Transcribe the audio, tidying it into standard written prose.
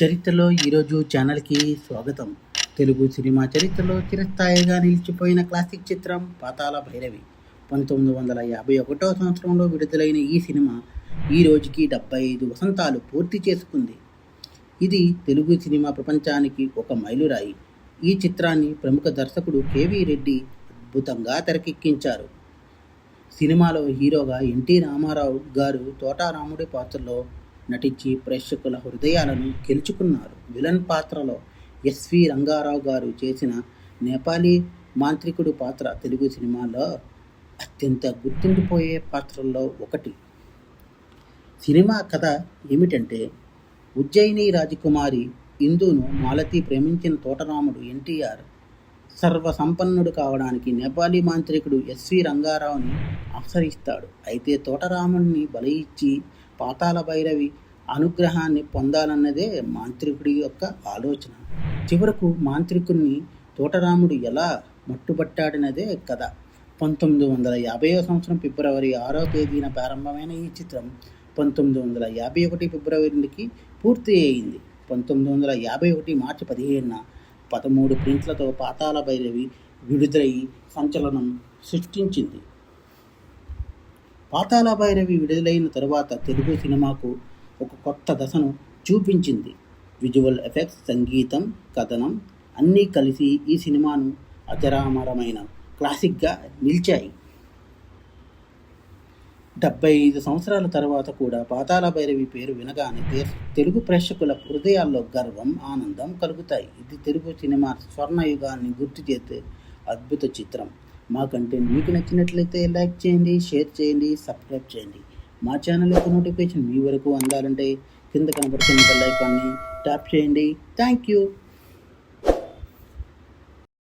చరిత్రలో ఈరోజు ఛానల్కి స్వాగతం. తెలుగు సినిమా చరిత్రలో చిరస్థాయిగా నిలిచిపోయిన క్లాసిక్ చిత్రం పాతాళ భైరవి. 1951 సంవత్సరంలో విడుదలైన ఈ సినిమా ఈ రోజుకి 75 వసంతాలు పూర్తి చేసుకుంది. ఇది తెలుగు సినిమా ప్రపంచానికి ఒక మైలురాయి. ఈ చిత్రాన్ని ప్రముఖ దర్శకుడు కెవి రెడ్డి అద్భుతంగా తెరకెక్కించారు. సినిమాలో హీరోగా ఎన్టీ రామారావు గారు తోటారాముడి పాత్రలో నటించి ప్రేక్షకుల హృదయాలను గెలుచుకున్నారు. విలన్ పాత్రలో ఎస్వి రంగారావు గారు చేసిన నేపాలీ మాంత్రికుడు పాత్ర తెలుగు సినిమాలో అత్యంత గుర్తుండిపోయే పాత్రల్లో ఒకటి. సినిమా కథ ఏమిటంటే, ఉజ్జయిని రాజకుమారి ఇందును మాలతి ప్రేమించిన తోటరాముడు ఎన్టీఆర్ సర్వసంపన్నుడు కావడానికి నేపాలీ మాంత్రికుడు ఎస్వి రంగారావుని ఆశ్రయిస్తాడు. అయితే తోటరాముడిని బలి ఇచ్చి పాతాళ భైరవి అనుగ్రహాన్ని పొందాలన్నదే మాంత్రికుడి యొక్క ఆలోచన. చివరకు మాంత్రికుడిని తోటరాముడు ఎలా మట్టుబట్టాడన్నదే కథ. 1950 సంవత్సరం ఫిబ్రవరి 6వ తేదీన ప్రారంభమైన ఈ చిత్రం 1951 ఫిబ్రవరికి పూర్తి అయింది. 1951 మార్చి 15న 13 ప్రింట్లతో పాతాళ భైరవి విడుదలై సంచలనం సృష్టించింది. పాతాళ భైరవి విడుదలైన తరువాత తెలుగు సినిమాకు ఒక కొత్త దశను చూపించింది. విజువల్ ఎఫెక్ట్స్, సంగీతం, కథనం అన్నీ కలిసి ఈ సినిమాను అజరామరమైన క్లాసిక్గా నిలిచాయి. 75 సంవత్సరాల తర్వాత కూడా పాతాళ భైరవి పేరు వినగానే తెలుగు ప్రేక్షకుల హృదయాల్లో గర్వం, ఆనందం కలుగుతాయి. ఇది తెలుగు సినిమా స్వర్ణయుగాన్ని గుర్తు చేసే అద్భుత చిత్రం. మా కంటెంట్ మీకు నచ్చినట్లయితే లైక్ చేయండి, షేర్ చేయండి, సబ్స్క్రైబ్ చేయండి. మా ఛానల్ యొక్క నోటిఫికేషన్ మీ వరకు అందాలంటే కింద కనబడుతున్న బెల్ ఐకాన్ని ట్యాప్ చేయండి. Thank you.